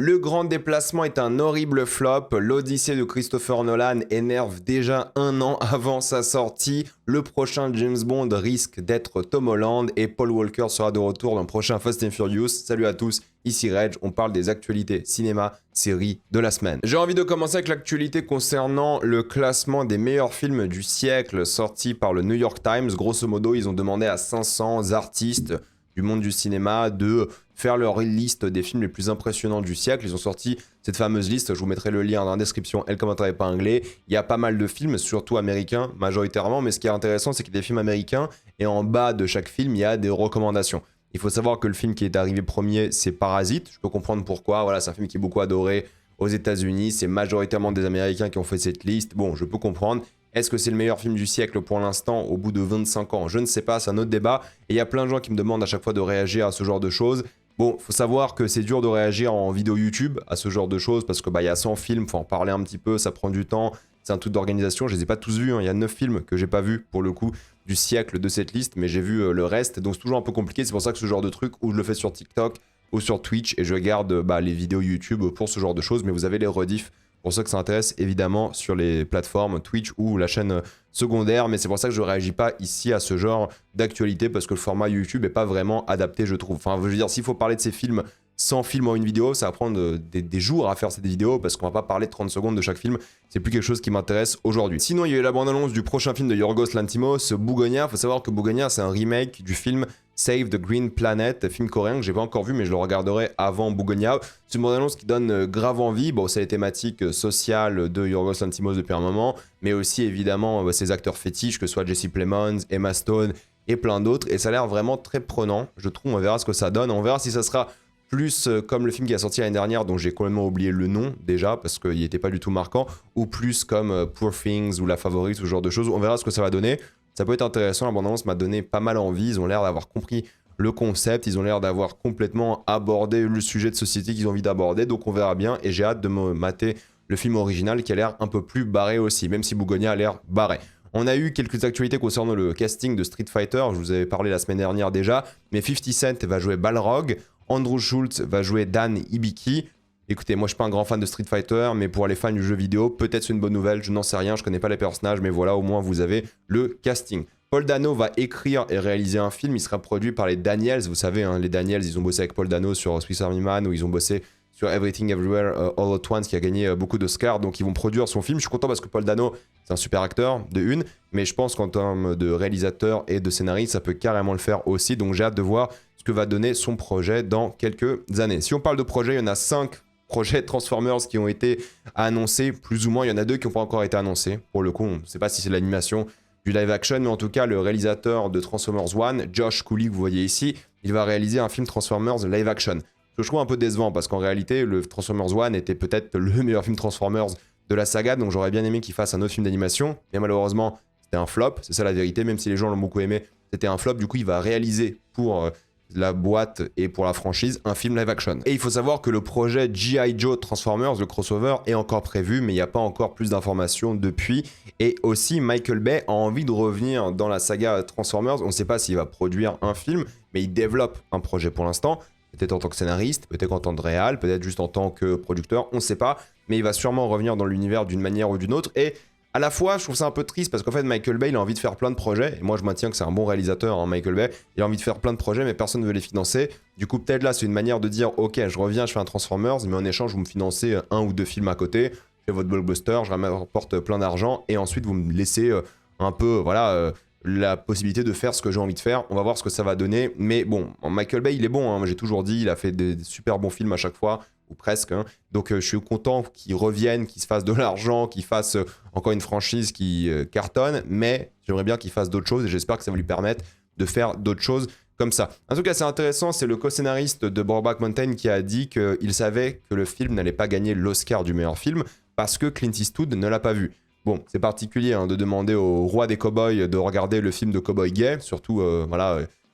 Le Grand Déplacement est un horrible flop. L'Odyssée de Christopher Nolan énerve déjà un an avant sa sortie. Le prochain James Bond risque d'être Tom Holland et Paul Walker sera de retour dans le prochain Fast and Furious. Salut à tous, ici Reg, on parle des actualités cinéma, séries de la semaine. J'ai envie de commencer avec l'actualité concernant le classement des meilleurs films du siècle sorti par le New York Times. Grosso modo, ils ont demandé à 500 artistes du monde du cinéma de faire leur liste des films les plus impressionnants du siècle. Ils ont sorti cette fameuse liste, je vous mettrai le lien dans la description et le commentaire épinglé. Il y a pas mal de films, surtout américains majoritairement, mais ce qui est intéressant, c'est qu'il y a des films américains et en bas de chaque film, il y a des recommandations. Il faut savoir que le film qui est arrivé premier, c'est Parasite. Je peux comprendre pourquoi. Voilà, c'est un film qui est beaucoup adoré aux États-Unis. C'est majoritairement des Américains qui ont fait cette liste. Bon, je peux comprendre. Est-ce que c'est le meilleur film du siècle pour l'instant, au bout de 25 ans? Je ne sais pas, c'est un autre débat. Et il y a plein de gens qui me demandent à chaque fois de réagir à ce genre de choses. Bon, faut savoir que c'est dur de réagir en vidéo YouTube à ce genre de choses parce que y a 100 films, faut en parler un petit peu, ça prend du temps. C'est un truc d'organisation. Je les ai pas tous vus. Il y a 9 films que j'ai pas vus pour le coup du siècle de cette liste, mais j'ai vu le reste. Donc c'est toujours un peu compliqué. C'est pour ça que ce genre de truc, où je le fais sur TikTok ou sur Twitch et je garde les vidéos YouTube pour ce genre de choses. Mais vous avez les rediffs pour ceux que ça intéresse évidemment sur les plateformes Twitch ou la chaîne secondaire. Mais c'est pour ça que je réagis pas ici à ce genre d'actualité parce que le format YouTube est pas vraiment adapté, je trouve. Enfin, je veux dire, s'il faut parler de ces films 100 films en une vidéo, ça va prendre des jours à faire cette vidéo parce qu'on va pas parler de 30 secondes de chaque film. C'est plus quelque chose qui m'intéresse aujourd'hui. Sinon, il y a eu la bande-annonce du prochain film de Yorgos Lanthimos, Bougonia. Faut savoir que Bougonia, c'est un remake du film Save the Green Planet, film coréen que j'ai pas encore vu, mais je le regarderai avant Bougonia. C'est une bande-annonce qui donne grave envie. Bon, c'est les thématiques sociales de Yorgos Lanthimos depuis un moment, mais aussi évidemment ses acteurs fétiches, que ce soit Jesse Plemons, Emma Stone et plein d'autres. Et ça a l'air vraiment très prenant, je trouve. On verra ce que ça donne. On verra si ça sera plus comme le film qui a sorti l'année dernière, dont j'ai complètement oublié le nom déjà, parce qu'il n'était pas du tout marquant, ou plus comme Poor Things ou La Favorite, ce genre de choses. On verra ce que ça va donner. Ça peut être intéressant, la bande-annonce m'a donné pas mal envie, ils ont l'air d'avoir compris le concept, ils ont l'air d'avoir complètement abordé le sujet de société qu'ils ont envie d'aborder, donc on verra bien, et j'ai hâte de me mater le film original qui a l'air un peu plus barré aussi, même si Bougonia a l'air barré. On a eu quelques actualités concernant le casting de Street Fighter, je vous avais parlé la semaine dernière déjà, mais 50 Cent va jouer Balrog, Andrew Schultz va jouer Dan Hibiki. Écoutez, moi je suis pas un grand fan de Street Fighter, mais pour les fans du jeu vidéo, peut-être c'est une bonne nouvelle, je n'en sais rien, je connais pas les personnages, mais voilà, au moins vous avez le casting. Paul Dano va écrire et réaliser un film, il sera produit par les Daniels, vous savez, hein, les Daniels, ils ont bossé avec Paul Dano sur Swiss Army Man, ou ils ont bossé sur Everything Everywhere All at Once, qui a gagné beaucoup d'Oscars, donc ils vont produire son film. Je suis content parce que Paul Dano, c'est un super acteur, de une, mais je pense qu'en termes de réalisateur et de scénariste, ça peut carrément le faire aussi, donc j'ai hâte de voir ce que va donner son projet dans quelques années. Si on parle de projets, il y en a 5 projets Transformers qui ont été annoncés, plus ou moins. Il y en a 2 qui n'ont pas encore été annoncés. Pour le coup, on ne sait pas si c'est de l'animation, du live action, mais en tout cas, le réalisateur de Transformers 1, Josh Cooley, que vous voyez ici, il va réaliser un film Transformers live action. Ce que je trouve un peu décevant, parce qu'en réalité, le Transformers 1 était peut-être le meilleur film Transformers de la saga, donc j'aurais bien aimé qu'il fasse un autre film d'animation, mais malheureusement, c'était un flop, c'est ça la vérité, même si les gens l'ont beaucoup aimé, c'était un flop. Du coup, il va réaliser pour la boîte et pour la franchise un film live action. Et il faut savoir que le projet G.I. Joe Transformers, le crossover, est encore prévu, mais il n'y a pas encore plus d'informations depuis. Et aussi, Michael Bay a envie de revenir dans la saga Transformers. On ne sait pas s'il va produire un film, mais il développe un projet pour l'instant. Peut-être en tant que scénariste, peut-être en tant que réal, peut-être juste en tant que producteur, on ne sait pas. Mais il va sûrement revenir dans l'univers d'une manière ou d'une autre. Et à la fois, je trouve ça un peu triste parce qu'en fait, Michael Bay, il a envie de faire plein de projets. Et moi, je maintiens que c'est un bon réalisateur, hein, Michael Bay. Il a envie de faire plein de projets, mais personne ne veut les financer. Du coup, peut-être là, c'est une manière de dire, ok, je reviens, je fais un Transformers, mais en échange, vous me financez 1 ou 2 films à côté. Je fais votre blockbuster, je rapporte plein d'argent. Et ensuite, vous me laissez un peu, la possibilité de faire ce que j'ai envie de faire. On va voir ce que ça va donner. Mais bon, Michael Bay, il est bon, hein. J'ai toujours dit, il a fait des super bons films à chaque fois, ou presque, hein. Donc je suis content qu'il revienne, qu'il se fasse de l'argent, qu'il fasse encore une franchise qui cartonne, mais j'aimerais bien qu'il fasse d'autres choses et j'espère que ça va lui permettre de faire d'autres choses comme ça. Un truc assez intéressant, c'est le co-scénariste de Brokeback Mountain qui a dit qu'il savait que le film n'allait pas gagner l'Oscar du meilleur film parce que Clint Eastwood ne l'a pas vu. Bon, c'est particulier hein, de demander au roi des cowboys de regarder le film de cowboy gay, surtout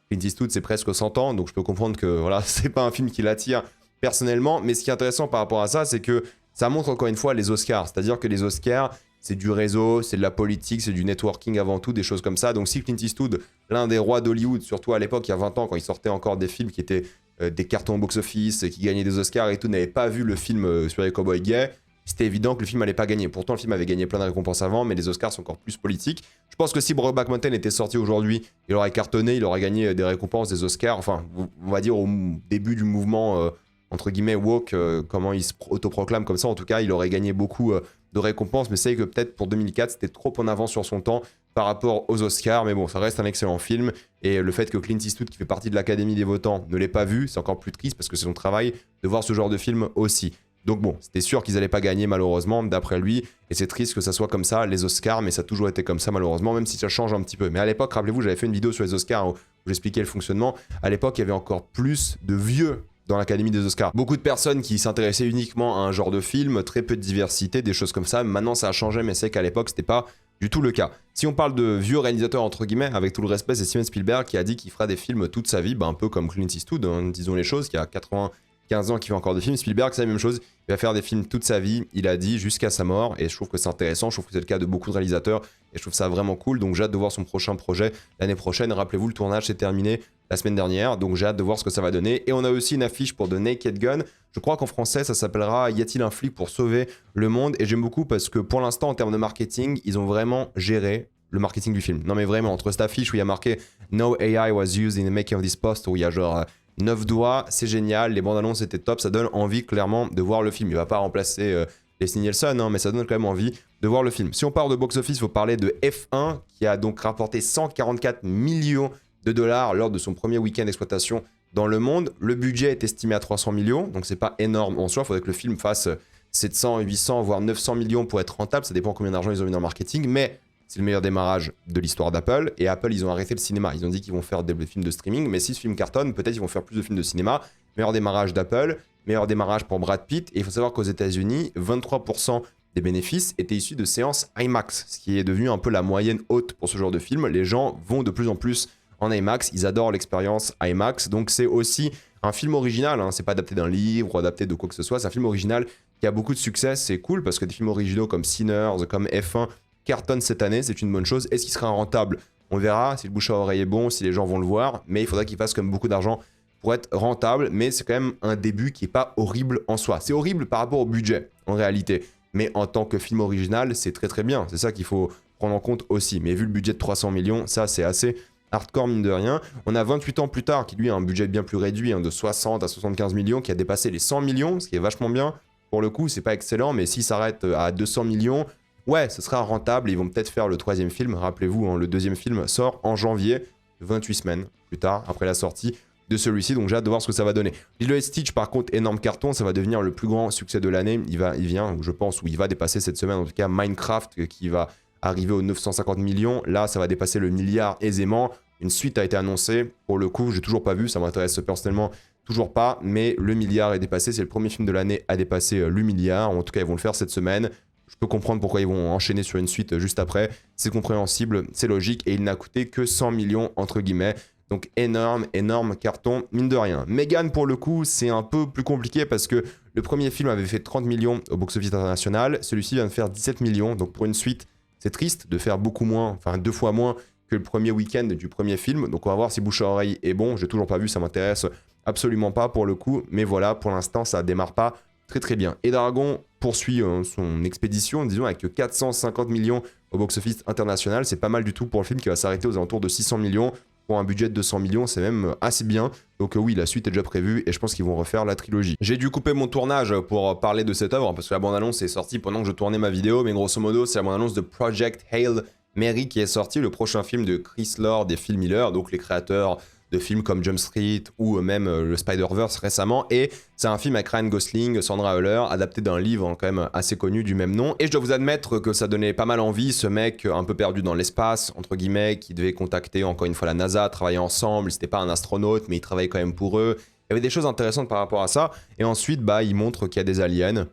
Clint Eastwood c'est presque 100 ans, donc je peux comprendre que c'est pas un film qui l'attire personnellement, mais ce qui est intéressant par rapport à ça, c'est que ça montre encore une fois les Oscars, c'est-à-dire que les Oscars, c'est du réseau, c'est de la politique, c'est du networking avant tout, des choses comme ça. Donc si Clint Eastwood, l'un des rois d'Hollywood, surtout à l'époque, il y a 20 ans, quand il sortait encore des films qui étaient des cartons au box-office, qui gagnait des Oscars et tout, n'avaient pas vu le film sur les cowboys gays, c'était évident que le film allait pas gagner. Pourtant, le film avait gagné plein de récompenses avant, mais les Oscars sont encore plus politiques. Je pense que si Brokeback Mountain était sorti aujourd'hui, il aurait cartonné, il aurait gagné des récompenses, des Oscars, enfin, on va dire au début du mouvement, entre guillemets, woke, comment il se autoproclame comme ça, en tout cas, il aurait gagné beaucoup de récompenses, mais c'est que peut-être pour 2004, c'était trop en avance sur son temps par rapport aux Oscars, mais bon, ça reste un excellent film, et le fait que Clint Eastwood, qui fait partie de l'Académie des votants, ne l'ait pas vu, c'est encore plus triste, parce que c'est son travail de voir ce genre de film aussi. Donc bon, c'était sûr qu'ils n'allaient pas gagner malheureusement, d'après lui, et c'est triste que ça soit comme ça, les Oscars, mais ça a toujours été comme ça malheureusement, même si ça change un petit peu. Mais à l'époque, rappelez-vous, j'avais fait une vidéo sur les Oscars où j'expliquais le fonctionnement. À l'époque, il y avait encore plus de vieux dans l'Académie des Oscars. Beaucoup de personnes qui s'intéressaient uniquement à un genre de film, très peu de diversité, des choses comme ça. Maintenant, ça a changé, mais c'est qu'à l'époque, c'était pas du tout le cas. Si on parle de vieux réalisateurs, entre guillemets, avec tout le respect, c'est Steven Spielberg qui a dit qu'il fera des films toute sa vie, un peu comme Clint Eastwood, hein, disons les choses, qui a 95 ans qui fait encore des films. Spielberg, c'est la même chose. Il va faire des films toute sa vie, il a dit, jusqu'à sa mort. Et je trouve que c'est intéressant. Je trouve que c'est le cas de beaucoup de réalisateurs. Et je trouve ça vraiment cool. Donc j'ai hâte de voir son prochain projet l'année prochaine. Rappelez-vous, le tournage s'est terminé la semaine dernière. Donc j'ai hâte de voir ce que ça va donner. Et on a aussi une affiche pour The Naked Gun. Je crois qu'en français, ça s'appellera Y a-t-il un flic pour sauver le monde? Et j'aime beaucoup parce que pour l'instant, en termes de marketing, ils ont vraiment géré le marketing du film. Non mais vraiment, entre cette affiche où il y a marqué No AI was used in the making of this post, où il y a genre 9 doigts, c'est génial, les bandes annonces étaient top, ça donne envie clairement de voir le film. Il va pas remplacer Leslie Nielsen, hein, mais ça donne quand même envie de voir le film. Si on part de box-office, il faut parler de F1, qui a donc rapporté 144 millions de dollars lors de son premier week-end d'exploitation dans le monde. Le budget est estimé à 300 millions, donc c'est pas énorme en soi, il faudrait que le film fasse 700, 800, voire 900 millions pour être rentable, ça dépend combien d'argent ils ont mis dans le marketing, mais c'est le meilleur démarrage de l'histoire d'Apple. Et Apple, ils ont arrêté le cinéma. Ils ont dit qu'ils vont faire des films de streaming. Mais si ce film cartonne, peut-être ils vont faire plus de films de cinéma. Meilleur démarrage d'Apple. Meilleur démarrage pour Brad Pitt. Et il faut savoir qu'aux États-Unis, 23% des bénéfices étaient issus de séances IMAX. Ce qui est devenu un peu la moyenne haute pour ce genre de film. Les gens vont de plus en plus en IMAX. Ils adorent l'expérience IMAX. Donc c'est aussi un film original. Hein. C'est pas adapté d'un livre ou adapté de quoi que ce soit. C'est un film original qui a beaucoup de succès. C'est cool parce que des films originaux comme Sinners, comme F1, cartonne cette année, c'est une bonne chose. Est-ce qu'il sera rentable? On verra si le bouche à oreille est bon, si les gens vont le voir, mais il faudra qu'il fasse comme beaucoup d'argent pour être rentable, mais c'est quand même un début qui n'est pas horrible en soi. C'est horrible par rapport au budget, en réalité, mais en tant que film original, c'est très très bien. C'est ça qu'il faut prendre en compte aussi. Mais vu le budget de 300 millions, ça c'est assez hardcore mine de rien. On a 28 ans plus tard, qui lui a un budget bien plus réduit, hein, de 60 à 75 millions, qui a dépassé les 100 millions, ce qui est vachement bien. Pour le coup, c'est pas excellent, mais s'il s'arrête à 200 millions, ouais, ce sera rentable. Ils vont peut-être faire le troisième film. Rappelez-vous, hein, le deuxième film sort en janvier, 28 semaines plus tard, après la sortie de celui-ci. Donc j'ai hâte de voir ce que ça va donner. Lilo et Stitch, par contre, énorme carton. Ça va devenir le plus grand succès de l'année. Il vient, je pense, ou il va dépasser cette semaine, en tout cas, Minecraft, qui va arriver aux 950 millions. Là, ça va dépasser le milliard aisément. Une suite a été annoncée. Pour le coup, j'ai toujours pas vu. Ça m'intéresse personnellement toujours pas. Mais le milliard est dépassé. C'est le premier film de l'année à dépasser le milliard. En tout cas, ils vont le faire cette semaine. Je peux comprendre pourquoi ils vont enchaîner sur une suite juste après. C'est compréhensible, c'est logique. Et il n'a coûté que 100 millions, entre guillemets. Donc énorme, énorme carton, mine de rien. Megan, pour le coup, c'est un peu plus compliqué parce que le premier film avait fait 30 millions au box-office international. Celui-ci vient de faire 17 millions. Donc pour une suite, c'est triste de faire beaucoup moins, enfin 2 fois moins que le premier week-end du premier film. Donc on va voir si bouche à oreille est bon. J'ai toujours pas vu, ça m'intéresse absolument pas pour le coup. Mais voilà, pour l'instant, ça démarre pas très très bien. Et Dragon poursuit son expédition, disons, avec 450 millions au box-office international. C'est pas mal du tout pour le film qui va s'arrêter aux alentours de 600 millions. Pour un budget de 200 millions, c'est même assez bien. Donc oui, la suite est déjà prévue et je pense qu'ils vont refaire la trilogie. J'ai dû couper mon tournage pour parler de cette œuvre parce que la bande-annonce est sortie pendant que je tournais ma vidéo. Mais grosso modo, c'est la bande-annonce de Project Hail Mary qui est sortie, le prochain film de Chris Lord et Phil Miller, donc les créateurs de films comme Jump Street ou même le Spider-Verse récemment. Et c'est un film avec Ryan Gosling, Sandra Hüller, adapté d'un livre quand même assez connu du même nom. Et je dois vous admettre que ça donnait pas mal envie, ce mec un peu perdu dans l'espace, entre guillemets, qui devait contacter encore une fois la NASA, travailler ensemble. C'était pas un astronaute, mais il travaillait quand même pour eux. Il y avait des choses intéressantes par rapport à ça. Et ensuite, il montre qu'il y a des aliens.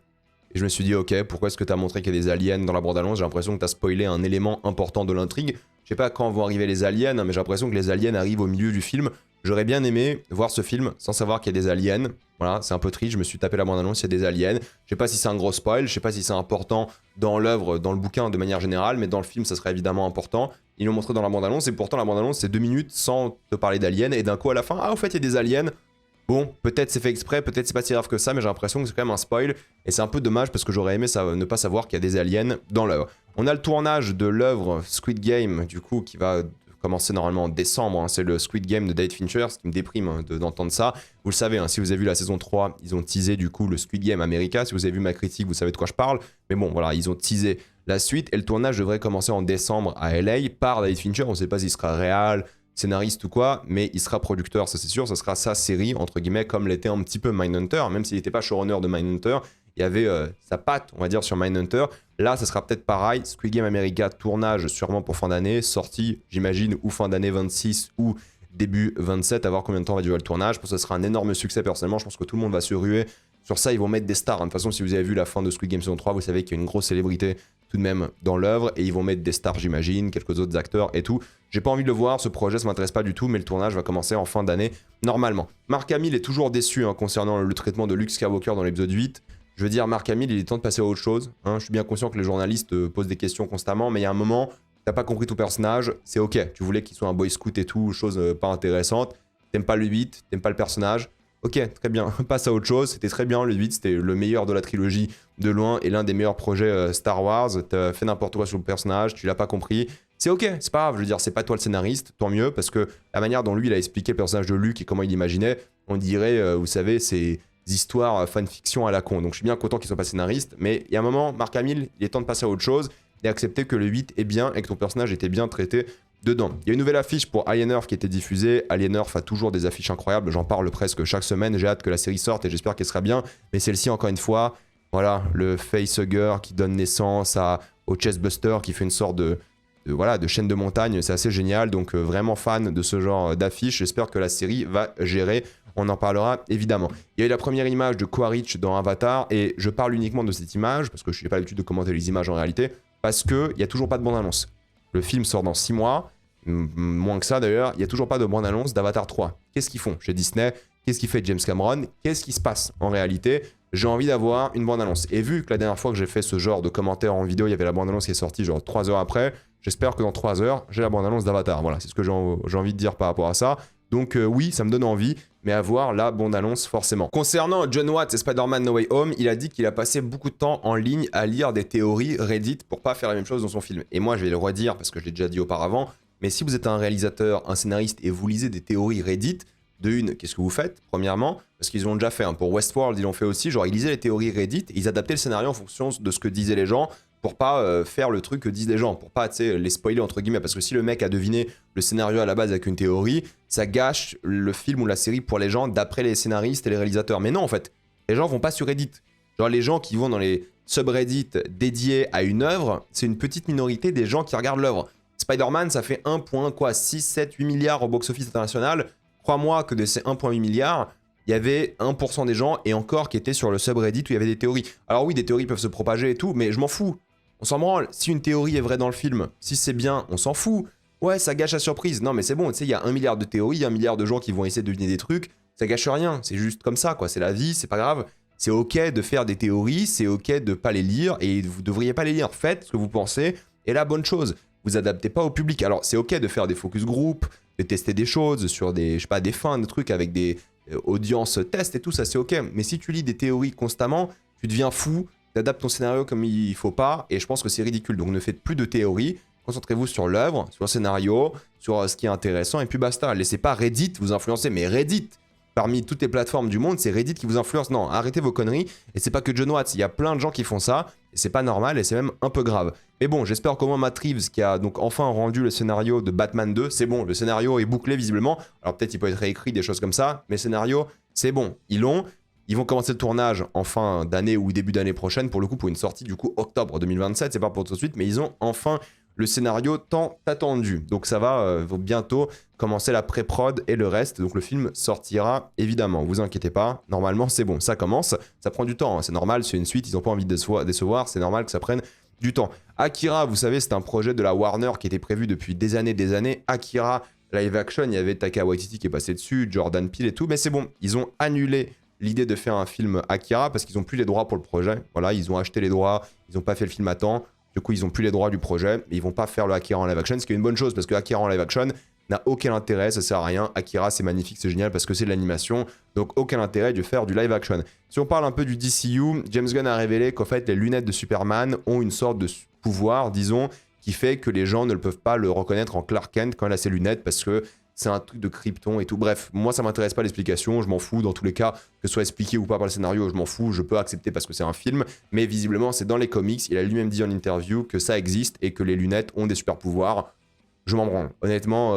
Et je me suis dit, ok, pourquoi est-ce que tu as montré qu'il y a des aliens dans la bande-annonce? J'ai l'impression que tu as spoilé un élément important de l'intrigue. Je sais pas quand vont arriver les aliens, mais j'ai l'impression que les aliens arrivent au milieu du film. J'aurais bien aimé voir ce film sans savoir qu'il y a des aliens. Voilà, c'est un peu triste, je me suis tapé la bande-annonce, il y a des aliens. Je sais pas si c'est un gros spoil, je sais pas si c'est important dans l'œuvre, dans le bouquin de manière générale, mais dans le film, ça serait évidemment important. Ils l'ont montré dans la bande-annonce, et pourtant la bande-annonce, c'est 2 minutes sans te parler d'aliens, et d'un coup à la fin, ah, au fait, il y a des aliens. Bon, peut-être c'est fait exprès, peut-être c'est pas si grave que ça, mais j'ai l'impression que c'est quand même un spoil. Et c'est un peu dommage parce que j'aurais aimé ne pas savoir qu'il y a des aliens dans l'œuvre. On a le tournage de l'œuvre Squid Game, du coup, qui va commencer normalement en décembre. Hein. C'est le Squid Game de David Fincher, ce qui me déprime hein, d'entendre ça. Vous le savez, hein, si vous avez vu la saison 3, ils ont teasé du coup le Squid Game America. Si vous avez vu ma critique, vous savez de quoi je parle. Mais bon, voilà, ils ont teasé la suite. Et le tournage devrait commencer en décembre à LA par David Fincher. On ne sait pas s'il sera réel, scénariste ou quoi, mais il sera producteur, ça c'est sûr. Ça sera sa série, entre guillemets, comme l'était un petit peu Mindhunter. Même s'il n'était pas showrunner de Mindhunter, il y avait sa patte, on va dire, sur Mindhunter. Là, ça sera peut-être pareil. Squid Game America, tournage sûrement pour fin d'année, sortie, j'imagine, ou fin d'année 26 ou début 27, à voir combien de temps va durer le tournage. Je pense que ce sera un énorme succès personnellement. Je pense que tout le monde va se ruer sur ça. Ils vont mettre des stars. De toute façon, si vous avez vu la fin de Squid Game saison 3, vous savez qu'il y a une grosse célébrité tout de même dans l'œuvre et ils vont mettre des stars, j'imagine, quelques autres acteurs et tout. J'ai pas envie de le voir, ce projet, ça m'intéresse pas du tout, mais le tournage va commencer en fin d'année normalement. Mark Hamill est toujours déçu hein, concernant le traitement de Luke Skywalker dans l'épisode 8. Je veux dire, Mark Hamill, il est temps de passer à autre chose. Hein. Je suis bien conscient que les journalistes posent des questions constamment, mais il y a un moment, t'as pas compris ton personnage, c'est ok. Tu voulais qu'il soit un boy scout et tout, chose pas intéressante. T'aimes pas le 8, t'aimes pas le personnage. Ok, très bien, passe à autre chose. C'était très bien, le 8, c'était le meilleur de la trilogie de loin et l'un des meilleurs projets Star Wars. T'as fait n'importe quoi sur le personnage, tu l'as pas compris. C'est ok, c'est pas grave, je veux dire, c'est pas toi le scénariste, tant mieux, parce que la manière dont lui il a expliqué le personnage de Luke et comment il l'imaginait, on dirait, vous savez, c'est histoires fanfiction à la con. Donc je suis bien content qu'il soit pas scénariste, mais il y a un moment, Mark Hamill, il est temps de passer à autre chose et accepter que le 8 est bien et que ton personnage était bien traité dedans. Il y a une nouvelle affiche pour Alien Earth qui était diffusée. Alien Earth a toujours des affiches incroyables, j'en parle presque chaque semaine, j'ai hâte que la série sorte et j'espère qu'elle sera bien, mais celle-ci encore une fois, voilà, le facehugger qui donne naissance au chestbuster qui fait une sorte de chaîne de montagne, c'est assez génial, donc vraiment fan de ce genre d'affiche, j'espère que la série va gérer, on en parlera évidemment. Il y a eu la première image de Quaritch dans Avatar, et je parle uniquement de cette image, parce que je n'ai pas l'habitude de commenter les images en réalité, parce qu'il n'y a toujours pas de bande-annonce. Le film sort dans 6 mois, moins que ça d'ailleurs, il n'y a toujours pas de bande-annonce d'Avatar 3. Qu'est-ce qu'ils font chez Disney? Qu'est-ce qu'il fait James Cameron? Qu'est-ce qui se passe en réalité? J'ai envie d'avoir une bande-annonce. Et vu que la dernière fois que j'ai fait ce genre de commentaire en vidéo, il y avait la bande-annonce qui est sortie genre 3 heures après, j'espère que dans 3 heures, j'ai la bande-annonce d'Avatar. Voilà, c'est ce que j'ai envie de dire par rapport à ça. Donc oui, ça me donne envie, mais à voir la bande-annonce forcément. Concernant Jon Watts et Spider-Man No Way Home, il a dit qu'il a passé beaucoup de temps en ligne à lire des théories Reddit pour pas faire la même chose dans son film. Et moi, je vais le redire parce que je l'ai déjà dit auparavant, mais si vous êtes un réalisateur, un scénariste et vous lisez des théories Reddit, de une, qu'est-ce que vous faites, premièrement? Parce qu'ils l'ont déjà fait, hein. Pour Westworld, ils l'ont fait aussi, genre ils lisaient les théories Reddit, et ils adaptaient le scénario en fonction de ce que disaient les gens, pour pas faire le truc que disent les gens, pour pas, tu sais, les spoiler entre guillemets, parce que si le mec a deviné le scénario à la base avec une théorie, ça gâche le film ou la série pour les gens d'après les scénaristes et les réalisateurs. Mais non, en fait, les gens vont pas sur Reddit. Genre les gens qui vont dans les subreddits dédiés à une œuvre, c'est une petite minorité des gens qui regardent l'œuvre. Spider-Man, ça fait 1,6, 7, 8 milliards au box-office international. Crois-moi que de ces 1,8 milliards, il y avait 1% des gens, et encore, qui étaient sur le subreddit où il y avait des théories. Alors oui, des théories peuvent se propager et tout, mais je m'en fous. On s'en branle. Si une théorie est vraie dans le film, si c'est bien, on s'en fout. Ouais, ça gâche la surprise. Non, mais c'est bon, tu sais, il y a 1 milliard de théories, 1 milliard de gens qui vont essayer de deviner des trucs. Ça gâche rien. C'est juste comme ça, quoi. C'est la vie, c'est pas grave. C'est ok de faire des théories, c'est ok de pas les lire, et vous devriez pas les lire. Faites ce que vous pensez, et la bonne chose. Vous adaptez pas au public. Alors, c'est ok de faire des focus group, de tester des choses sur des, je sais pas, des fins, des trucs avec des audiences tests et tout, ça c'est ok. Mais si tu lis des théories constamment, tu deviens fou, tu adaptes ton scénario comme il faut pas, et je pense que c'est ridicule. Donc ne faites plus de théories, concentrez-vous sur l'œuvre, sur le scénario, sur ce qui est intéressant, et puis basta. Laissez pas Reddit vous influencer, mais Reddit, parmi toutes les plateformes du monde, c'est Reddit qui vous influence. Non, arrêtez vos conneries, et c'est pas que Jon Watts, il y a plein de gens qui font ça, et c'est pas normal, et c'est même un peu grave. Mais bon, j'espère qu'au moins Matt Reeves, qui a donc enfin rendu le scénario de Batman 2, c'est bon, le scénario est bouclé visiblement. Alors peut-être il peut être réécrit, des choses comme ça, mais le scénario, c'est bon. Ils vont commencer le tournage en fin d'année ou début d'année prochaine, pour le coup, pour une sortie du coup octobre 2027, c'est pas pour tout de suite, mais ils ont enfin le scénario tant attendu. Donc ça va bientôt commencer la pré-prod et le reste, donc le film sortira évidemment, vous inquiétez pas, normalement c'est bon, ça commence, ça prend du temps, hein. C'est normal, c'est une suite, ils n'ont pas envie de décevoir, c'est normal que ça prenne du temps. Akira, vous savez, c'est un projet de la Warner qui était prévu depuis des années. Akira live action, il y avait Taika Waititi qui est passé dessus, Jordan Peele et tout, mais c'est bon, ils ont annulé l'idée de faire un film Akira parce qu'ils n'ont plus les droits pour le projet. Voilà, ils ont acheté les droits, ils n'ont pas fait le film à temps, du coup ils n'ont plus les droits du projet, mais ils vont pas faire le Akira en live action, ce qui est une bonne chose parce que Akira en live action n'a aucun intérêt, ça sert à rien. Akira c'est magnifique, c'est génial parce que c'est de l'animation. Donc aucun intérêt de faire du live action. Si on parle un peu du DCU, James Gunn a révélé qu'en fait les lunettes de Superman ont une sorte de pouvoir, disons, qui fait que les gens ne peuvent pas le reconnaître en Clark Kent quand il a ses lunettes parce que c'est un truc de Krypton et tout. Bref, moi ça m'intéresse pas l'explication, je m'en fous dans tous les cas, que ce soit expliqué ou pas par le scénario, je m'en fous, je peux accepter parce que c'est un film, mais visiblement c'est dans les comics, il a lui-même dit en interview que ça existe et que les lunettes ont des super pouvoirs. Je m'en branle. Honnêtement,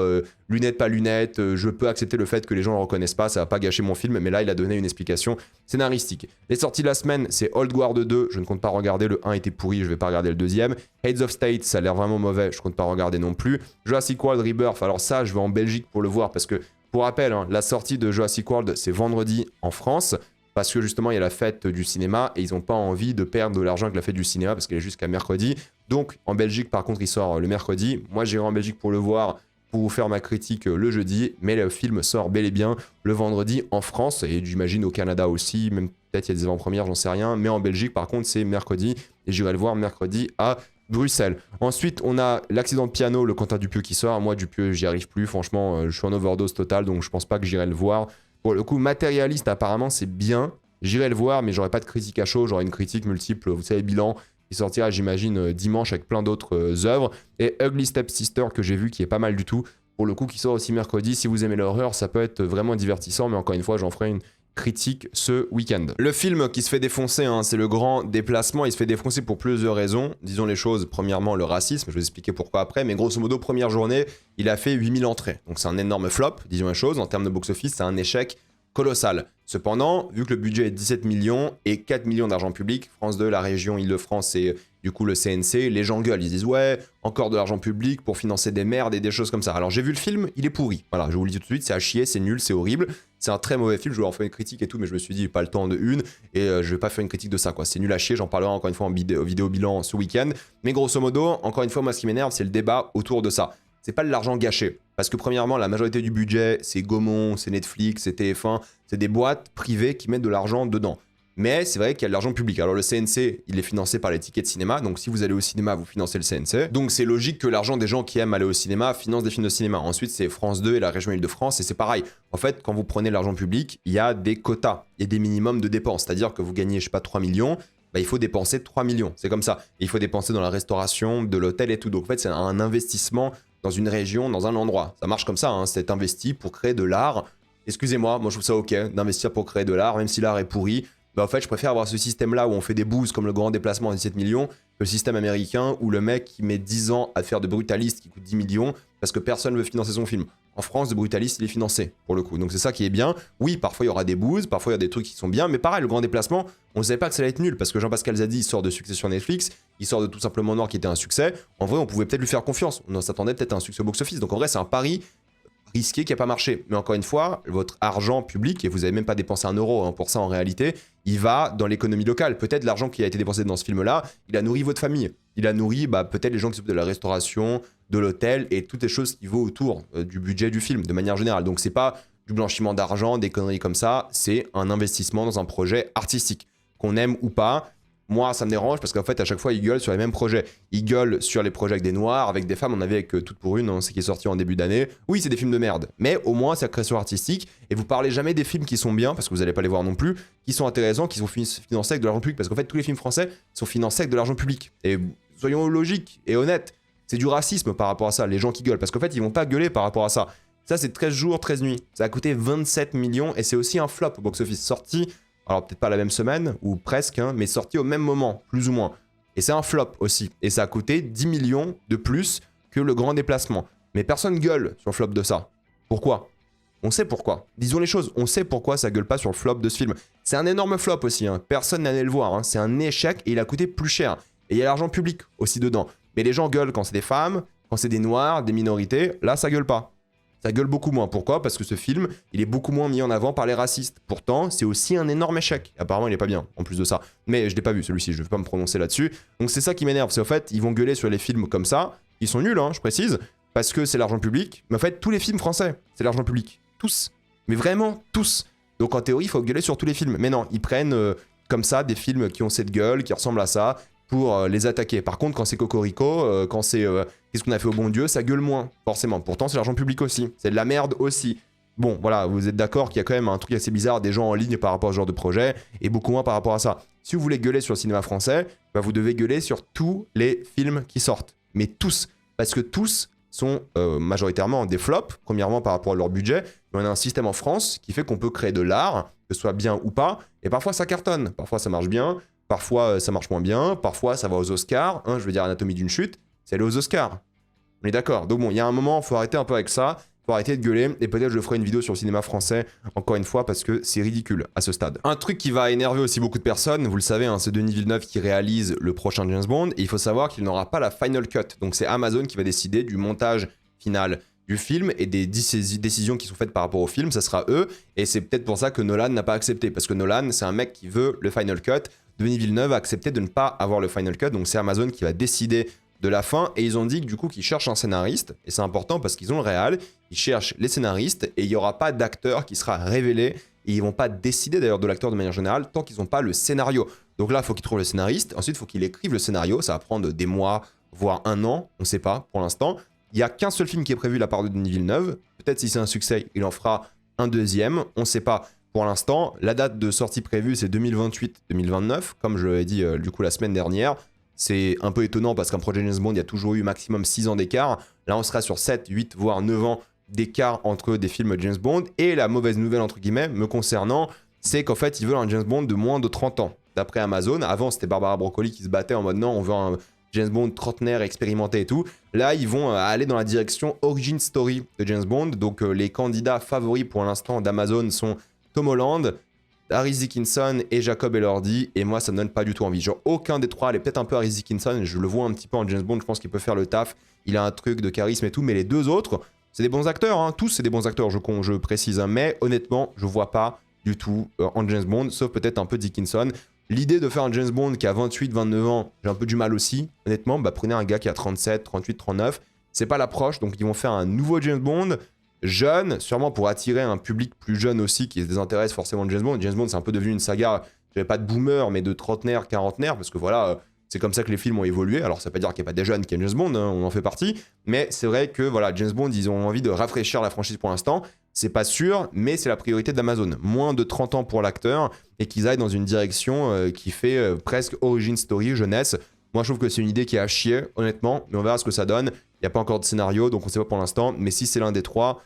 lunettes, pas lunettes, je peux accepter le fait que les gens ne le reconnaissent pas, ça va pas gâcher mon film, mais là, il a donné une explication scénaristique. Les sorties de la semaine, c'est Old Guard 2, je ne compte pas regarder, le 1 était pourri, je vais pas regarder le deuxième. Heads of State, ça a l'air vraiment mauvais, je compte pas regarder non plus. Jurassic World Rebirth, alors ça, je vais en Belgique pour le voir, parce que, pour rappel, hein, la sortie de Jurassic World, c'est vendredi en France, parce que justement, il y a la fête du cinéma, et ils n'ont pas envie de perdre de l'argent avec la fête du cinéma, parce qu'elle est jusqu'à mercredi. Donc, en Belgique, par contre, il sort le mercredi. Moi, j'irai en Belgique pour le voir, pour vous faire ma critique le jeudi. Mais le film sort bel et bien le vendredi en France. Et j'imagine au Canada aussi. Même peut-être il y a des avant-premières, j'en sais rien. Mais en Belgique, par contre, c'est mercredi. Et j'irai le voir mercredi à Bruxelles. Ensuite, on a l'accident de piano, le Quentin Dupieux qui sort. Moi, Dupieux, j'y arrive plus. Franchement, je suis en overdose totale. Donc, je pense pas que j'irai le voir. Pour le coup, Matérialiste, apparemment, c'est bien. J'irai le voir, mais j'aurai pas de critique à chaud. J'aurai une critique multiple. Vous savez, bilan. Qui sortira, j'imagine, dimanche avec plein d'autres œuvres. Et Ugly Stepsister, que j'ai vu, qui est pas mal du tout. Pour le coup, qui sort aussi mercredi. Si vous aimez l'horreur, ça peut être vraiment divertissant. Mais encore une fois, j'en ferai une critique ce week-end. Le film qui se fait défoncer, hein, c'est Le Grand Déplacement. Il se fait défoncer pour plusieurs raisons. Disons les choses. Premièrement, le racisme. Je vais vous expliquer pourquoi après. Mais grosso modo, première journée, il a fait 8000 entrées. Donc c'est un énorme flop, disons les choses. En termes de box-office, c'est un échec colossal. Cependant, vu que le budget est 17 millions et 4 millions d'argent public, France 2, la région Île-de-France et du coup le CNC, les gens gueulent, ils disent ouais, encore de l'argent public pour financer des merdes et des choses comme ça. Alors j'ai vu le film, il est pourri. Voilà, je vous le dis tout de suite, c'est à chier, c'est nul, c'est horrible. C'est un très mauvais film, je voulais en faire une critique et tout, mais je me suis dit pas le temps de une et je vais pas faire une critique de ça quoi. C'est nul à chier, j'en parlerai encore une fois en vidéo bilan ce week-end. Mais grosso modo, encore une fois, moi ce qui m'énerve, c'est le débat autour de ça. C'est pas de l'argent gâché. Parce que premièrement, la majorité du budget, c'est Gaumont, c'est Netflix, c'est TF1, c'est des boîtes privées qui mettent de l'argent dedans. Mais c'est vrai qu'il y a de l'argent public. Alors le CNC, il est financé par les tickets de cinéma. Donc si vous allez au cinéma, vous financez le CNC. Donc c'est logique que l'argent des gens qui aiment aller au cinéma financent des films de cinéma. Ensuite, c'est France 2 et la région Île-de-France. Et c'est pareil. En fait, quand vous prenez l'argent public, il y a des quotas. Il y a des minimums de dépenses. C'est-à-dire que vous gagnez, je sais pas, 3 millions. Bah, il faut dépenser 3 millions. C'est comme ça. Et il faut dépenser dans la restauration, de l'hôtel et tout. Donc en fait, c'est un investissement dans une région, dans un endroit. Ça marche comme ça, hein. C'est investi pour créer de l'art. Excusez-moi, moi je trouve ça ok d'investir pour créer de l'art, même si l'art est pourri. Bah, en fait, je préfère avoir ce système-là où on fait des boosts comme Le Grand Déplacement à 17 millions que le système américain où le mec qui met 10 ans à faire de Brutalist qui coûte 10 millions parce que personne ne veut financer son film. En France, de Brutalist, il est financé pour le coup. Donc c'est ça qui est bien. Oui, parfois il y aura des boosts, parfois il y a des trucs qui sont bien, mais pareil, Le Grand Déplacement, on ne savait pas que ça allait être nul parce que Jean-Pascal Zadi sort de succès sur Netflix, il sort de Tout Simplement Noir qui était un succès. En vrai, on pouvait peut-être lui faire confiance. On s'attendait peut-être à un succès au box-office. Donc en vrai, c'est un pari risqué qui n'a pas marché. Mais encore une fois, votre argent public, et vous n'avez même pas dépensé 1 euro hein, pour ça en réalité, il va dans l'économie locale. Peut-être l'argent qui a été dépensé dans ce film-là, il a nourri votre famille. Il a nourri peut-être les gens qui s'occupent de la restauration, de l'hôtel et toutes les choses qui vont autour du budget du film de manière générale. Donc c'est pas du blanchiment d'argent, des conneries comme ça, c'est un investissement dans un projet artistique. Qu'on aime ou pas, moi ça me dérange parce qu'en fait à chaque fois ils gueulent sur les mêmes projets. Ils gueulent sur les projets avec des noirs, avec des femmes, on avait avec Toute pour une, hein, c'est qui est sorti en début d'année. Oui c'est des films de merde, mais au moins c'est la création artistique et vous parlez jamais des films qui sont bien, parce que vous allez pas les voir non plus, qui sont intéressants, qui sont financés avec de l'argent public, parce qu'en fait tous les films français sont financés avec de l'argent public. Et soyons logiques et honnêtes, c'est du racisme par rapport à ça, les gens qui gueulent, parce qu'en fait ils vont pas gueuler par rapport à ça. Ça c'est 13 jours, 13 nuits, ça a coûté 27 millions et c'est aussi un flop au box-office sorti. Alors peut-être pas la même semaine, ou presque, hein, mais sorti au même moment, plus ou moins. Et c'est un flop aussi. Et ça a coûté 10 millions de plus que Le Grand Déplacement. Mais personne gueule sur le flop de ça. Pourquoi ? On sait pourquoi. Disons les choses, on sait pourquoi ça gueule pas sur le flop de ce film. C'est un énorme flop aussi, hein. Personne n'a allé le voir. Hein. C'est un échec et il a coûté plus cher. Et il y a l'argent public aussi dedans. Mais les gens gueulent quand c'est des femmes, quand c'est des noirs, des minorités. Là, ça gueule pas. Ça gueule beaucoup moins. Pourquoi ? Parce que ce film, il est beaucoup moins mis en avant par les racistes. Pourtant, c'est aussi un énorme échec. Apparemment, il est pas bien, en plus de ça. Mais je l'ai pas vu, celui-ci, je vais pas me prononcer là-dessus. Donc c'est ça qui m'énerve. C'est au fait, ils vont gueuler sur les films comme ça. Ils sont nuls, hein, je précise, parce que c'est l'argent public. Mais en fait, tous les films français, c'est l'argent public. Tous. Mais vraiment, tous. Donc en théorie, il faut gueuler sur tous les films. Mais non, ils prennent comme ça des films qui ont cette gueule, qui ressemblent à ça, pour les attaquer. Par contre, quand c'est Cocorico, quand c'est Qu'est-ce qu'on a fait au bon Dieu, ça gueule moins, forcément. Pourtant, c'est l'argent public aussi. C'est de la merde aussi. Bon, voilà, vous êtes d'accord qu'il y a quand même un truc assez bizarre des gens en ligne par rapport à ce genre de projet, et beaucoup moins par rapport à ça. Si vous voulez gueuler sur le cinéma français, bah vous devez gueuler sur tous les films qui sortent. Mais tous. Parce que tous sont majoritairement des flops, premièrement par rapport à leur budget, mais on a un système en France qui fait qu'on peut créer de l'art, que ce soit bien ou pas, et parfois ça cartonne, parfois ça marche bien, parfois ça marche moins bien, parfois ça va aux Oscars, hein, je veux dire Anatomie d'une chute, c'est allé aux Oscars. On est d'accord. Donc bon, il y a un moment, il faut arrêter un peu avec ça, faut arrêter de gueuler, et peut-être je ferai une vidéo sur le cinéma français, encore une fois, parce que c'est ridicule à ce stade. Un truc qui va énerver aussi beaucoup de personnes, vous le savez, hein, c'est Denis Villeneuve qui réalise le prochain James Bond, et il faut savoir qu'il n'aura pas la final cut. Donc c'est Amazon qui va décider du montage final du film et des décisions qui sont faites par rapport au film, ça sera eux, et c'est peut-être pour ça que Nolan n'a pas accepté, parce que Nolan, c'est un mec qui veut le final cut. Denis Villeneuve a accepté de ne pas avoir le final cut, donc c'est Amazon qui va décider de la fin, et ils ont dit que du coup qu'ils cherchent un scénariste, et c'est important parce qu'ils ont le réal, ils cherchent les scénaristes, et il n'y aura pas d'acteur qui sera révélé, et ils vont pas décider d'ailleurs de l'acteur de manière générale tant qu'ils n'ont pas le scénario. Donc là, il faut qu'ils trouvent le scénariste, ensuite il faut qu'ils écrivent le scénario, ça va prendre des mois, voire un an, on ne sait pas pour l'instant. Il n'y a qu'un seul film qui est prévu de la part de Denis Villeneuve, peut-être si c'est un succès, il en fera un deuxième, on ne sait pas. Pour l'instant, la date de sortie prévue c'est 2028-2029, comme je l'ai dit du coup la semaine dernière. C'est un peu étonnant parce qu'un projet James Bond, il y a toujours eu maximum 6 ans d'écart. Là, on sera sur 7, 8, voire 9 ans d'écart entre des films James Bond. Et la mauvaise nouvelle, entre guillemets, me concernant, c'est qu'en fait, ils veulent un James Bond de moins de 30 ans. D'après Amazon, avant, c'était Barbara Broccoli qui se battait en mode non, on veut un James Bond trentenaire, expérimenté et tout. Là, ils vont aller dans la direction Origin Story de James Bond. Donc, les candidats favoris pour l'instant d'Amazon sont Tom Holland, Harry Dickinson et Jacob Elordi, et moi ça me donne pas du tout envie. Genre aucun des trois, elle est peut-être un peu Harry Dickinson, je le vois un petit peu en James Bond, je pense qu'il peut faire le taf, il a un truc de charisme et tout, mais les deux autres, c'est des bons acteurs, hein. Tous c'est des bons acteurs, je précise, hein. Mais honnêtement, je vois pas du tout en James Bond, sauf peut-être un peu Dickinson. L'idée de faire un James Bond qui a 28-29 ans, j'ai un peu du mal aussi, honnêtement, bah prenez un gars qui a 37, 38, 39, c'est pas l'approche, donc ils vont faire un nouveau James Bond, jeune, sûrement pour attirer un public plus jeune aussi qui se désintéresse forcément de James Bond. James Bond, c'est un peu devenu une saga, je dirais pas de boomer, mais de trentenaire, quarantenaire, parce que voilà, c'est comme ça que les films ont évolué. Alors, ça veut pas dire qu'il n'y a pas des jeunes qui aiment James Bond, hein, on en fait partie, mais c'est vrai que voilà, James Bond, ils ont envie de rafraîchir la franchise pour l'instant. C'est pas sûr, mais c'est la priorité d'Amazon. Moins de 30 ans pour l'acteur et qu'ils aillent dans une direction qui fait presque origin story, jeunesse. Moi, je trouve que c'est une idée qui est à chier, honnêtement, mais on verra ce que ça donne. Il n'y a pas encore de scénario, donc on sait pas pour l'instant. Mais si c'est l'un des trois,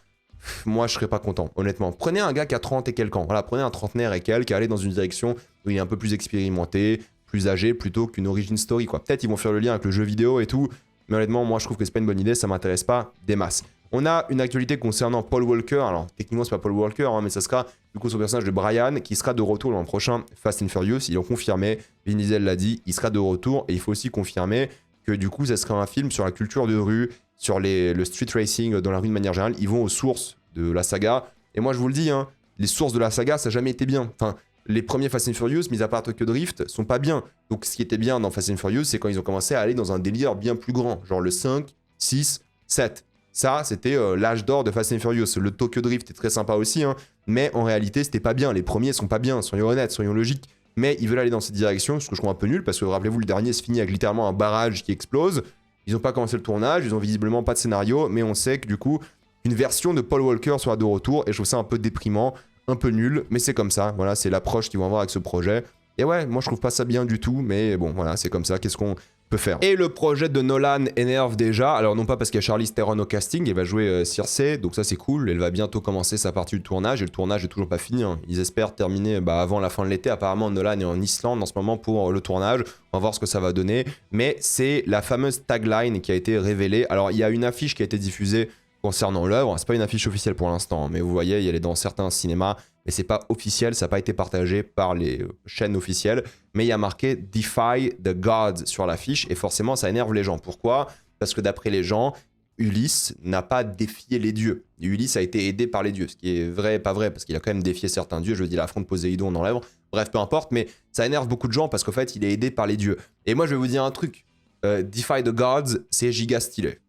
moi, je serais pas content, honnêtement. Prenez un gars qui a 30 et quelques ans. Voilà, prenez un trentenaire et quelques, allez dans une direction où il est un peu plus expérimenté, plus âgé, plutôt qu'une origin story, quoi. Peut-être ils vont faire le lien avec le jeu vidéo et tout, mais honnêtement, moi, je trouve que c'est pas une bonne idée, ça m'intéresse pas des masses. On a une actualité concernant Paul Walker. Alors, techniquement, c'est pas Paul Walker, hein, mais ça sera du coup son personnage de Brian qui sera de retour l'an prochain Fast and Furious. Ils l'ont confirmé, Vin Diesel l'a dit, il sera de retour et il faut aussi confirmer que du coup, ça sera un film sur la culture de rue, sur le street racing dans la rue de manière générale. Ils vont aux sources de la saga. Et moi, je vous le dis, hein, les sources de la saga, ça n'a jamais été bien. Enfin, les premiers Fast and Furious, mis à part Tokyo Drift, sont pas bien. Donc, ce qui était bien dans Fast and Furious, c'est quand ils ont commencé à aller dans un délire bien plus grand. Genre le 5, 6, 7. Ça, c'était l'âge d'or de Fast and Furious. Le Tokyo Drift est très sympa aussi, hein, mais en réalité, c'était pas bien. Les premiers sont pas bien, soyons honnêtes, soyons logiques. Mais ils veulent aller dans cette direction, ce que je trouve un peu nul, parce que rappelez-vous, le dernier se finit avec littéralement un barrage qui explose. Ils n'ont pas commencé le tournage, ils ont visiblement pas de scénario, mais on sait que du coup, une version de Paul Walker sera de retour, et je trouve ça un peu déprimant, un peu nul, mais c'est comme ça. Voilà, c'est l'approche qu'ils vont avoir avec ce projet. Et ouais, moi je trouve pas ça bien du tout, mais bon, voilà, c'est comme ça. Qu'est-ce qu'on peut faire? Et le projet de Nolan énerve déjà. Alors non pas parce qu'il y a Charlize Theron au casting, elle va jouer Circe, donc ça c'est cool. Elle va bientôt commencer sa partie du tournage, et le tournage est toujours pas fini, hein. Ils espèrent terminer avant la fin de l'été. Apparemment Nolan est en Islande en ce moment pour le tournage. On va voir ce que ça va donner. Mais c'est la fameuse tagline qui a été révélée. Alors il y a une affiche qui a été diffusée concernant l'œuvre. C'est pas une affiche officielle pour l'instant, mais vous voyez, elle est dans certains cinémas, mais c'est pas officiel, ça n'a pas été partagé par les chaînes officielles, mais il y a marqué Defy the Gods sur l'affiche, et forcément ça énerve les gens. Pourquoi? Parce que d'après les gens, Ulysse n'a pas défié les dieux. Ulysse a été aidé par les dieux, ce qui est vrai, pas vrai, parce qu'il a quand même défié certains dieux, je dis l'affront de Poséidon dans l'œuvre, bref, peu importe, mais ça énerve beaucoup de gens parce qu'en fait, il est aidé par les dieux. Et moi, je vais vous dire un truc, Defy the Gods, c'est giga stylé.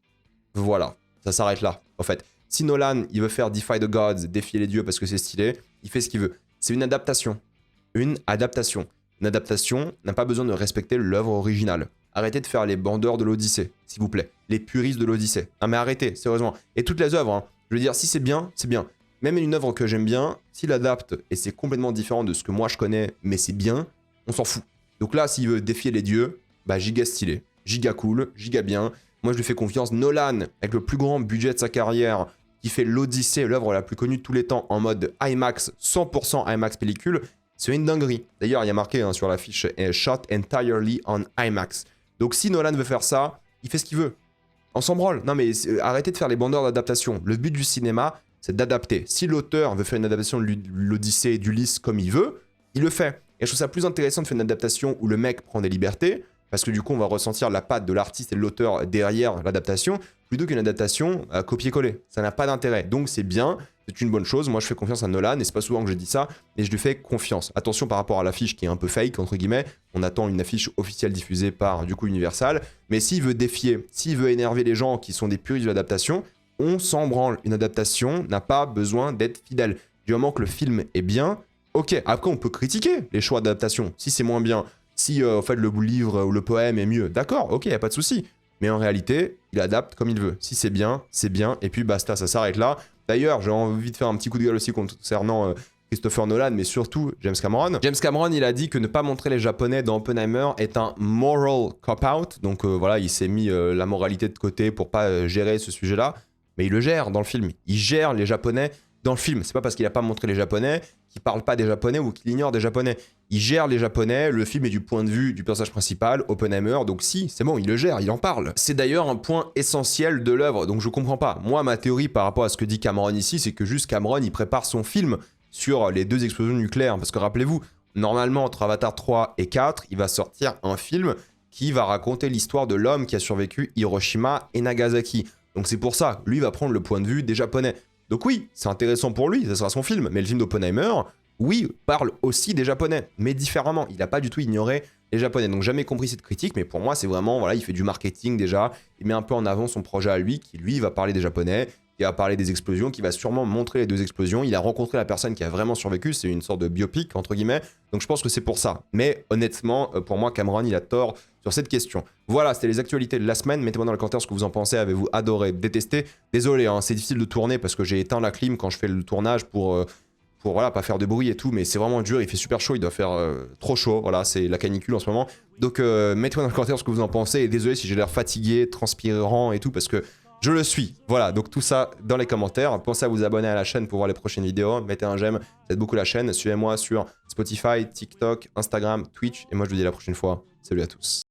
Voilà. Ça s'arrête là, en fait. Si Nolan, il veut faire Defy the Gods, défier les dieux parce que c'est stylé, il fait ce qu'il veut. C'est une adaptation. Une adaptation. Une adaptation n'a pas besoin de respecter l'œuvre originale. Arrêtez de faire les bandeurs de l'Odyssée, s'il vous plaît. Les puristes de l'Odyssée. Non mais arrêtez, sérieusement. Et toutes les œuvres, hein. Je veux dire, si c'est bien, c'est bien. même une œuvre que j'aime bien, s'il adapte et c'est complètement différent de ce que moi je connais, mais c'est bien, on s'en fout. Donc là, s'il veut défier les dieux, bah giga stylé, giga cool, giga bien. Moi, je lui fais confiance. Nolan, avec le plus grand budget de sa carrière, qui fait l'Odyssée, l'œuvre la plus connue de tous les temps, en mode IMAX, 100% IMAX pellicule, c'est une dinguerie. D'ailleurs, il y a marqué sur l'affiche « Shot entirely on IMAX ». Donc si Nolan veut faire ça, il fait ce qu'il veut. On s'en branle. Non mais arrêtez de faire les bandeurs d'adaptation. Le but du cinéma, c'est d'adapter. Si l'auteur veut faire une adaptation de l'Odyssée et d'Ulysse comme il veut, il le fait. Et je trouve ça plus intéressant de faire une adaptation où le mec prend des libertés, parce que du coup on va ressentir la patte de l'artiste et de l'auteur derrière l'adaptation, plutôt qu'une adaptation à copier-coller. Ça n'a pas d'intérêt. Donc c'est bien, c'est une bonne chose. Moi je fais confiance à Nolan, et c'est pas souvent que je dis ça, mais je lui fais confiance. Attention par rapport à l'affiche qui est un peu fake, entre guillemets, on attend une affiche officielle diffusée par du coup Universal, mais s'il veut défier, s'il veut énerver les gens qui sont des puristes de l'adaptation, on s'en branle. Une adaptation n'a pas besoin d'être fidèle. Du moment que le film est bien, ok, après on peut critiquer les choix d'adaptation, si c'est moins bien, si en fait le livre ou le poème est mieux, d'accord, ok, y a pas de souci. Mais en réalité, il adapte comme il veut. Si c'est bien, et puis basta, ça s'arrête là. D'ailleurs, j'ai envie de faire un petit coup de gueule aussi concernant Christopher Nolan, mais surtout James Cameron. James Cameron, il a dit que ne pas montrer les Japonais dans Oppenheimer est un moral cop-out. Donc voilà, il s'est mis la moralité de côté pour pas gérer ce sujet-là. Mais il le gère dans le film. Il gère les Japonais dans le film. C'est pas parce qu'il a pas montré les Japonais qu'il parle pas des Japonais ou qu'il ignore des Japonais. Il gère les Japonais, le film est du point de vue du personnage principal, Oppenheimer, donc si, c'est bon, il le gère, il en parle. C'est d'ailleurs un point essentiel de l'œuvre, donc je comprends pas. Moi, ma théorie par rapport à ce que dit Cameron ici, c'est que juste Cameron, il prépare son film sur les 2 explosions nucléaires. Parce que rappelez-vous, normalement, entre Avatar 3 et 4, il va sortir un film qui va raconter l'histoire de l'homme qui a survécu Hiroshima et Nagasaki. Donc c'est pour ça, lui va prendre le point de vue des Japonais. Donc oui, c'est intéressant pour lui, ça sera son film, mais le film d'Oppenheimer, oui, parle aussi des Japonais, mais différemment. Il n'a pas du tout ignoré les Japonais. Donc jamais compris cette critique, mais pour moi, c'est vraiment, voilà, il fait du marketing déjà, il met un peu en avant son projet à lui, qui lui va parler des Japonais, qui va parler des explosions, qui va sûrement montrer les 2 explosions. Il a rencontré la personne qui a vraiment survécu, c'est une sorte de biopic, entre guillemets, donc je pense que c'est pour ça. Mais honnêtement, pour moi, Cameron, il a tort sur cette question. Voilà, c'était les actualités de la semaine. Mettez-moi dans les commentaires ce que vous en pensez. Avez-vous adoré, détesté? Désolé, hein, c'est difficile de tourner parce que j'ai éteint la clim quand je fais le tournage pour voilà, pas faire de bruit et tout, mais c'est vraiment dur, il fait super chaud, il doit faire trop chaud, voilà, c'est la canicule en ce moment. Donc mettez-moi dans les commentaires ce que vous en pensez, et désolé si j'ai l'air fatigué, transpirant et tout, parce que je le suis. Voilà, donc tout ça dans les commentaires. Pensez à vous abonner à la chaîne pour voir les prochaines vidéos, mettez un j'aime, ça aide beaucoup la chaîne, suivez-moi sur Spotify, TikTok, Instagram, Twitch, et moi je vous dis à la prochaine fois. Salut à tous.